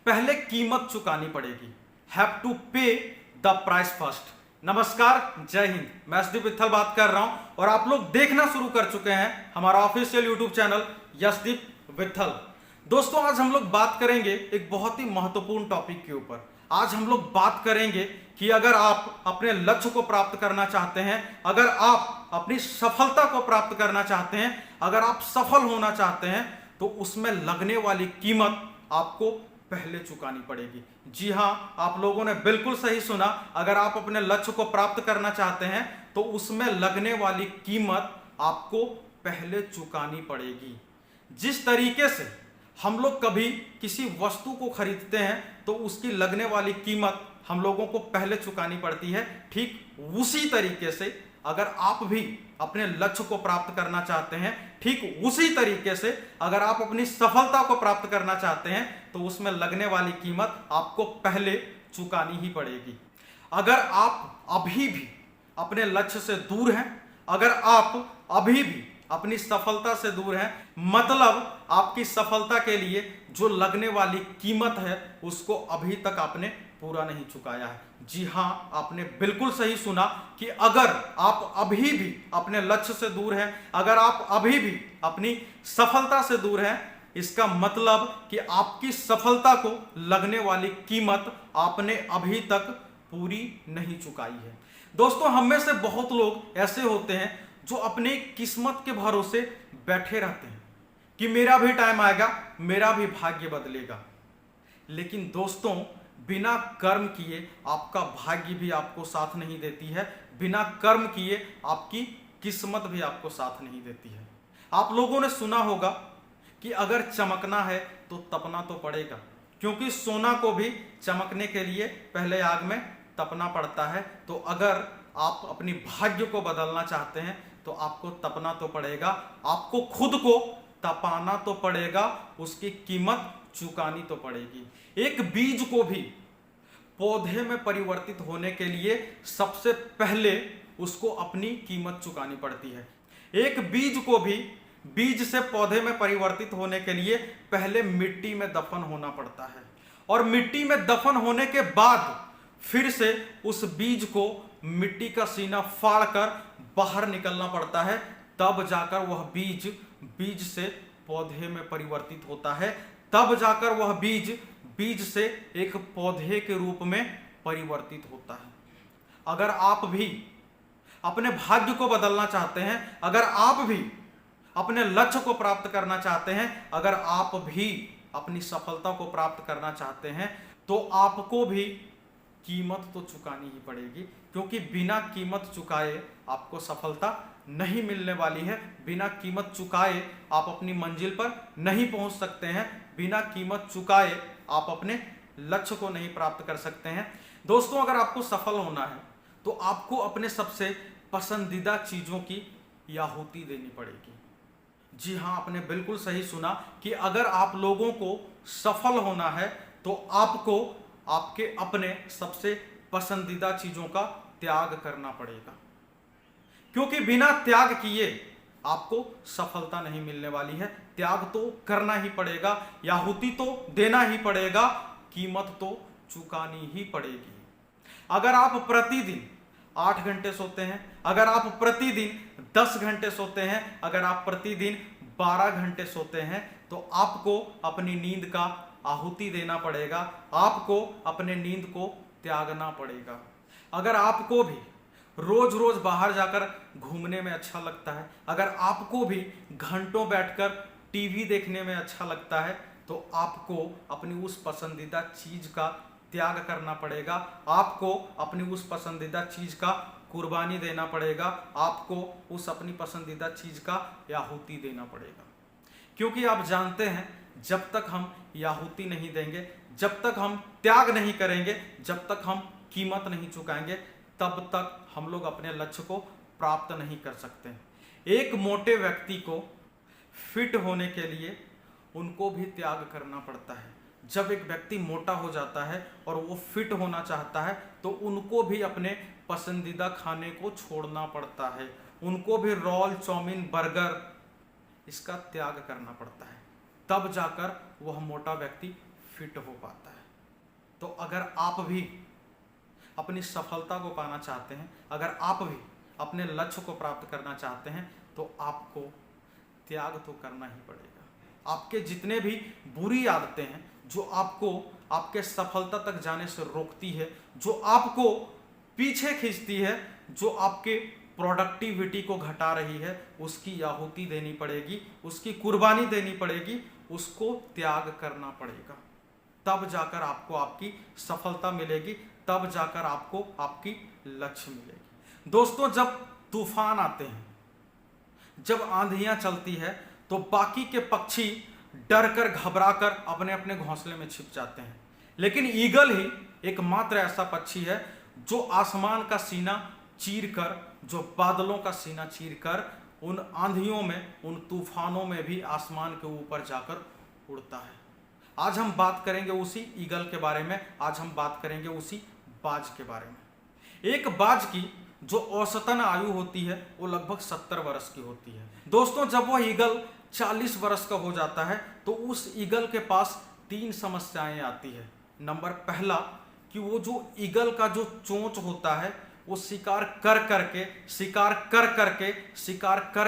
पहले कीमत चुकानी पड़ेगी। हैव टू पे द प्राइस फर्स्ट। नमस्कार, जय हिंद। मैं यशदीप विट्ठल बात कर रहा हूं और आप लोग देखना शुरू कर चुके हैं हमारा official YouTube channel Yashdeep Vitthal. दोस्तों, आज हम लोग बात करेंगे एक बहुत ही महत्वपूर्ण टॉपिक के ऊपर। आज हम लोग बात करेंगे कि अगर आप अपने लक्ष्य को प्राप्त करना चाहते हैं, अगर आप अपनी सफलता को प्राप्त करना चाहते हैं, अगर आप सफल होना चाहते हैं, तो उसमें लगने वाली कीमत आपको पहले चुकानी पड़ेगी। जी हां, आप लोगों ने बिल्कुल सही सुना। अगर आप अपने लक्ष्य को प्राप्त करना चाहते हैं तो उसमें लगने वाली कीमत आपको पहले चुकानी पड़ेगी। जिस तरीके से हम लोग कभी किसी वस्तु को खरीदते हैं तो उसकी लगने वाली कीमत हम लोगों को पहले चुकानी पड़ती है, ठीक उसी तरीके से अगर आप भी अपने लक्ष्य को प्राप्त करना चाहते हैं, ठीक उसी तरीके से अगर आप अपनी सफलता को प्राप्त करना चाहते हैं तो उसमें लगने वाली कीमत आपको पहले चुकानी ही पड़ेगी। अगर आप अभी भी अपने लक्ष्य से दूर हैं, अगर आप अभी भी अपनी सफलता से दूर हैं, मतलब आपकी सफलता के लिए जो लगने वाली कीमत है उसको अभी तक आपने पूरा नहीं चुकाया है। जी हां, आपने बिल्कुल सही सुना कि अगर आप अभी भी अपने लक्ष्य से दूर हैं, अगर आप अभी भी अपनी सफलता से दूर हैं, इसका मतलब कि आपकी सफलता को लगने वाली कीमत आपने अभी तक पूरी नहीं चुकाई है। दोस्तों, हम में से बहुत लोग ऐसे होते हैं जो अपनी किस्मत के भरोसे बैठे रहते हैं कि मेरा भी टाइम आएगा, मेरा भी भाग्य बदलेगा। लेकिन दोस्तों, बिना कर्म किए आपका भाग्य भी आपको साथ नहीं देती है, बिना कर्म किए आपकी किस्मत भी आपको साथ नहीं देती है। आप लोगों ने सुना होगा कि अगर चमकना है तो तपना तो पड़ेगा, क्योंकि सोना को भी चमकने के लिए पहले आग में तपना पड़ता है। तो अगर आप अपनी भाग्य को बदलना चाहते हैं तो आपको तपना तो पड़ेगा, आपको खुद को तपाना तो पड़ेगा, उसकी कीमत चुकानी तो पड़ेगी। एक बीज को भी पौधे में परिवर्तित होने के लिए सबसे पहले उसको अपनी कीमत चुकानी पड़ती है। एक बीज को भी बीज से पौधे में परिवर्तित होने के लिए पहले मिट्टी में दफन होना पड़ता है, और मिट्टी में दफन होने के बाद फिर से उस बीज को मिट्टी का सीना फाड़कर बाहर निकलना पड़ता है, तब जाकर वह बीज से पौधे में परिवर्तित होता है, तब जाकर वह बीज से एक पौधे के रूप में परिवर्तित होता है। अगर आप भी अपने भाग्य को बदलना चाहते हैं, अगर आप भी अपने लक्ष्य को प्राप्त करना चाहते हैं, अगर आप भी अपनी सफलता को प्राप्त करना चाहते हैं, तो आपको भी कीमत तो चुकानी ही पड़ेगी, क्योंकि बिना कीमत चुकाए आपको सफलता नहीं मिलने वाली है। बिना कीमत चुकाए आप अपनी मंजिल पर नहीं पहुंच सकते हैं, बिना कीमत चुकाए आप अपने लक्ष्य को नहीं प्राप्त कर सकते हैं। दोस्तों, अगर आपको सफल होना है तो आपको अपने सबसे पसंदीदा चीजों की आहुति देनी पड़ेगी। जी हां, आपने बिल्कुल सही सुना कि अगर आप लोगों को सफल होना है तो आपको आपके अपने सबसे पसंदीदा चीजों का त्याग करना पड़ेगा, क्योंकि बिना त्याग किए आपको सफलता नहीं मिलने वाली है। त्याग तो करना ही पड़ेगा, आहुति तो देना ही पड़ेगा, कीमत तो चुकानी ही पड़ेगी। अगर आप प्रतिदिन 8 घंटे सोते हैं, अगर आप प्रतिदिन 10 घंटे सोते हैं, अगर आप प्रतिदिन 12 घंटे सोते हैं, तो आपको अपनी नींद का आहुति देना पड़ेगा, आपको अपने नींद को त्यागना पड़ेगा। अगर आपको भी रोज रोज बाहर जाकर घूमने में अच्छा लगता है, अगर आपको भी घंटों बैठकर टीवी देखने में अच्छा लगता है, तो आपको अपनी उस पसंदीदा चीज का त्याग करना पड़ेगा, आपको अपनी उस पसंदीदा चीज का कुर्बानी देना पड़ेगा, आपको उस अपनी पसंदीदा चीज का आहुति देना पड़ेगा। क्योंकि आप जानते हैं, जब तक हम आहुति नहीं देंगे, जब तक हम त्याग नहीं करेंगे, जब तक हम कीमत नहीं चुकाएंगे, तब तक हम लोग अपने लक्ष्य को प्राप्त नहीं कर सकते। एक मोटे व्यक्ति को फिट होने के लिए उनको भी त्याग करना पड़ता है। जब एक व्यक्ति मोटा हो जाता है और वो फिट होना चाहता है तो उनको भी अपने पसंदीदा खाने को छोड़ना पड़ता है, उनको भी रोल, चाउमीन, बर्गर इसका त्याग करना पड़ता है, तब जाकर वह मोटा व्यक्ति फिट हो पाता है। तो अगर आप भी अपनी सफलता को पाना चाहते हैं, अगर आप भी अपने लक्ष्य को प्राप्त करना चाहते हैं, तो आपको त्याग तो करना ही पड़ेगा। आपके जितने भी बुरी आदतें हैं जो आपको आपके सफलता तक जाने से रोकती है, जो आपको पीछे खींचती है, जो आपके प्रोडक्टिविटी को घटा रही है, उसकी आहुति देनी पड़ेगी, उसकी कुर्बानी देनी पड़ेगी, उसको त्याग करना पड़ेगा। तब जाकर आपको आपकी सफलता मिलेगी, तब जाकर आपको आपकी लक्ष्य मिलेगी। दोस्तों, जब तूफान आते हैं, जब आंधियां चलती है, तो बाकी के पक्षी डर कर घबरा कर अपने अपने घोंसले में छिप जाते हैं, लेकिन ईगल ही एकमात्र ऐसा पक्षी है जो आसमान का सीना चीर कर, जो बादलों का सीना चीर कर उन आंधियों में, उन तूफानों में भी आसमान के ऊपर जाकर उड़ता है। आज हम बात करेंगे उसी ईगल के बारे में, आज हम बात करेंगे उसी बाज के बारे में। एक बाज की जो औसतन आयु होती है वो लगभग 70 वर्ष की होती है। दोस्तों, जब वह ईगल 40 वर्ष का हो जाता है तो उस ईगल के पास 3 समस्याएं आती है। नंबर पहला कि वो जो ईगल का जो चोंच होता है वो शिकार कर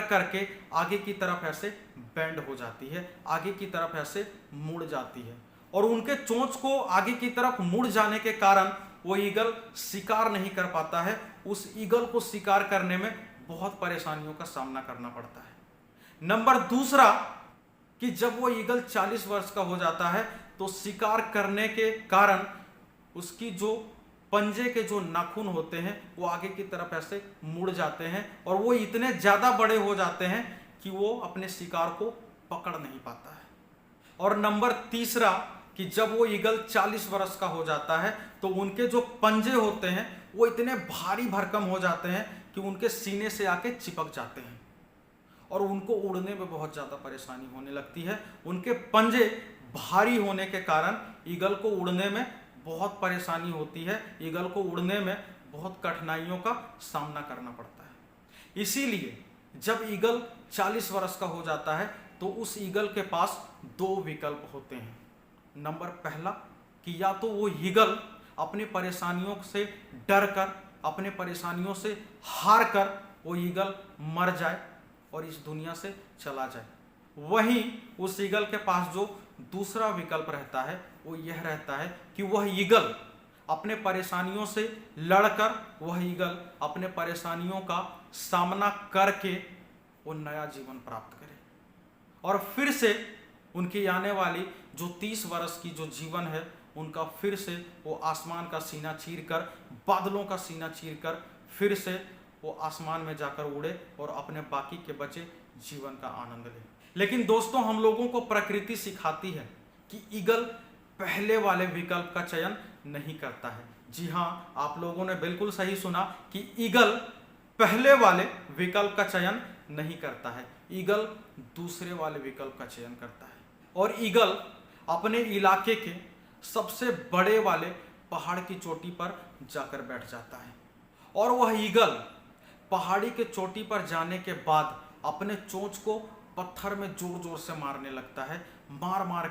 करके आगे की तरफ ऐसे बेंड हो जाती है, आगे की तरफ ऐसे मुड़ जाती है, और उनके चोंच को आगे की तरफ मुड़ जाने के कारण वो ईगल शिकार नहीं कर पाता है। उस ईगल को शिकार करने में बहुत परेशानियों का सामना करना पड़ता है। नंबर दूसरा कि जब वो ईगल 40 वर्ष का हो जाता है तो शिकार करने के कारण उसकी जो पंजे के जो नाखून होते हैं वो आगे की तरफ ऐसे मुड़ जाते हैं, और वो इतने ज्यादा बड़े हो जाते हैं कि वो अपने शिकार को पकड़ नहीं पाता है। और नंबर तीसरा कि जब वो ईगल 40 वर्ष का हो जाता है तो उनके जो पंजे होते हैं वो इतने भारी भरकम हो जाते हैं कि उनके सीने से आके चिपक जाते हैं, और उनको उड़ने में बहुत ज़्यादा परेशानी होने लगती है। उनके पंजे भारी होने के कारण ईगल को उड़ने में बहुत परेशानी होती है, ईगल को उड़ने में बहुत कठिनाइयों का सामना करना पड़ता है। इसीलिए जब ईगल 40 वर्ष का हो जाता है तो उस ईगल के पास 2 विकल्प होते हैं। नंबर पहला कि या तो वो ईगल अपनी परेशानियों से डर कर, अपने परेशानियों से हार कर वो ईगल मर जाए और इस दुनिया से चला जाए। वहीं उस ईगल के पास जो दूसरा विकल्प रहता है वो यह रहता है कि वह ईगल अपने परेशानियों से लड़कर, वह ईगल अपने परेशानियों का सामना करके वो नया जीवन प्राप्त करे, और फिर से उनकी आने वाली जो 30 वर्ष की जो जीवन है उनका फिर से वो आसमान का सीना चीर कर, बादलों का सीना चीर कर फिर से वो आसमान में जाकर उड़े और अपने बाकी के बचे जीवन का आनंद ले। लेकिन दोस्तों, हम लोगों को प्रकृति सिखाती है कि ईगल पहले वाले विकल्प का चयन नहीं करता है। जी हाँ, आप लोगों ने बिल्कुल सही सुना कि ईगल पहले वाले विकल्प का चयन नहीं करता है, ईगल दूसरे वाले विकल्प का चयन करता है। और ईगल अपने इलाके के सबसे बड़े वाले पहाड़ की चोटी पर जाकर बैठ जाता है, और वह ईगल पहाड़ी के चोटी पर जाने के बाद अपने चोंच को पत्थर में जोर जोर से मारने लगता है, मार मार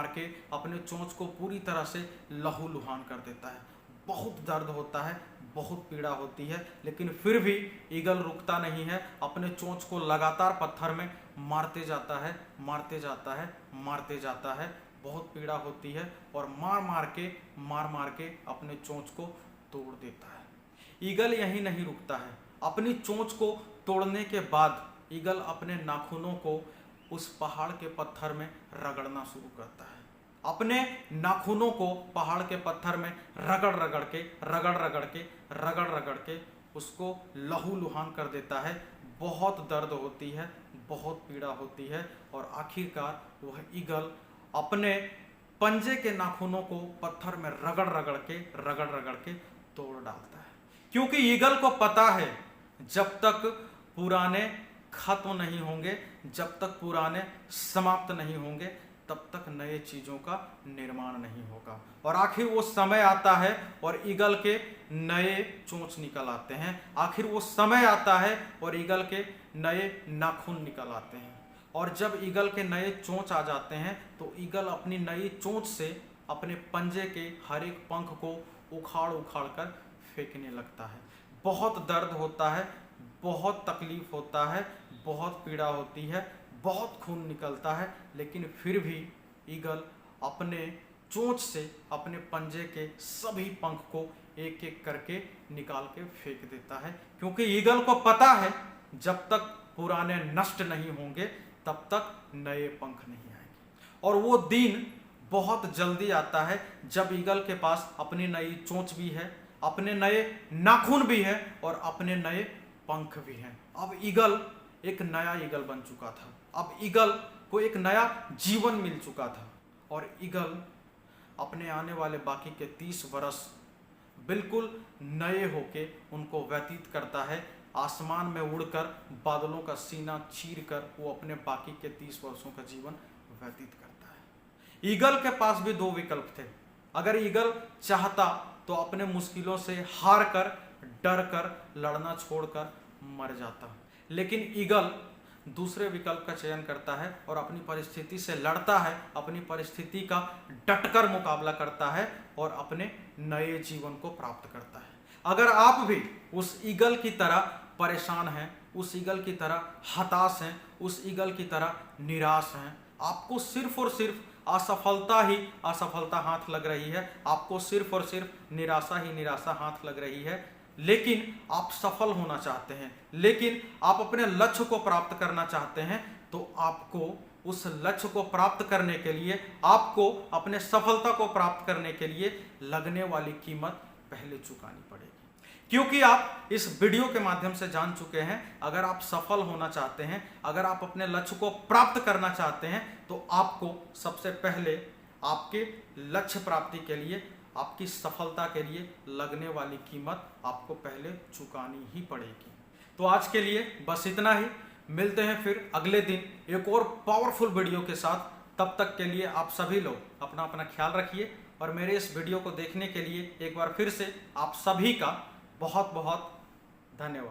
के अपने चोंच को पूरी तरह से लहूलुहान कर देता है। बहुत दर्द होता है, बहुत पीड़ा होती है, लेकिन फिर भी ईगल रुकता नहीं है, अपने चोंच को लगातार पत्थर में मारते जाता है। बहुत पीड़ा होती है और मार मार के अपने चोंच को तोड़ देता है। ईगल यहीं नहीं रुकता है, अपनी चोंच को तोड़ने के बाद ईगल अपने नाखूनों को उस पहाड़ के पत्थर में रगड़ना शुरू करता है। अपने नाखूनों को पहाड़ के पत्थर में रगड़ के उसको लहूलुहान कर देता है। बहुत दर्द होती है, बहुत पीड़ा होती है, और आखिरकार वह ईगल अपने पंजे के नाखूनों को पत्थर में रगड़ के तोड़ डालता है, क्योंकि ईगल को पता है जब तक पुराने खत्म नहीं होंगे, जब तक पुराने समाप्त नहीं होंगे, तब तक नए चीजों का निर्माण नहीं होगा। और आखिर वो समय आता है और ईगल के नए चोंच निकल आते हैं, आखिर वो समय आता है और ईगल के नए नाखून निकल आते हैं। और जब ईगल के नए चोंच आ जाते हैं तो ईगल अपनी नई चोंच से अपने पंजे के हर एक पंख को उखाड़ उखाड़ कर फेंकने लगता है। बहुत दर्द होता है, बहुत तकलीफ होता है, बहुत पीड़ा होती है, बहुत खून निकलता है, लेकिन फिर भी ईगल अपने चोंच से अपने पंजे के सभी पंख को एक एक करके निकाल के फेंक देता है, क्योंकि ईगल को पता है जब तक पुराने नष्ट नहीं होंगे तब तक नए पंख नहीं आएंगे। और वो दिन बहुत जल्दी आता है जब ईगल के पास अपनी नई चोंच भी है, अपने नए नाखून भी है और अपने नए पंख भी हैं। अब ईगल एक नया ईगल बन चुका था, अब ईगल को एक नया जीवन मिल चुका था और ईगल अपने आने वाले बाकी के 30 वर्ष बिल्कुल नए होके उनको व्यतीत करता है। आसमान में उड़कर बादलों का सीना चीरकर वो अपने बाकी के 30 वर्षों का जीवन व्यतीत करता है। ईगल के पास भी 2 विकल्प थे। अगर ईगल चाहता तो अपने मुश्किलों से हार कर, डर कर, लड़ना छोड़कर मर जाता, लेकिन ईगल दूसरे विकल्प का चयन करता है और अपनी परिस्थिति से लड़ता है, अपनी परिस्थिति का डटकर मुकाबला करता है और अपने नए जीवन को प्राप्त करता है। अगर आप भी उस ईगल की तरह परेशान हैं, उस ईगल की तरह हताश हैं, उस ईगल की तरह निराश हैं, आपको सिर्फ और सिर्फ असफलता ही असफलता हाथ लग रही है, आपको सिर्फ और सिर्फ निराशा ही निराशा हाथ लग रही है, लेकिन आप सफल होना चाहते हैं, लेकिन आप अपने लक्ष्य को प्राप्त करना चाहते हैं, तो आपको उस लक्ष्य को प्राप्त करने के लिए, आपको अपने सफलता को प्राप्त करने के लिए लगने वाली कीमत पहले चुकानी पड़ेगी। क्योंकि आप इस वीडियो के माध्यम से जान चुके हैं, अगर आप सफल होना चाहते हैं, अगर आप अपने लक्ष्य को प्राप्त करना चाहते हैं, तो आपको सबसे पहले आपके लक्ष्य प्राप्ति के लिए, आपकी सफलता के लिए लगने वाली कीमत आपको पहले चुकानी ही पड़ेगी। तो आज के लिए बस इतना ही। मिलते हैं फिर अगले दिन एक और पावरफुल वीडियो के साथ। तब तक के लिए आप सभी लोग अपना अपना ख्याल रखिए और मेरे इस वीडियो को देखने के लिए एक बार फिर से आप सभी का बहुत बहुत धन्यवाद।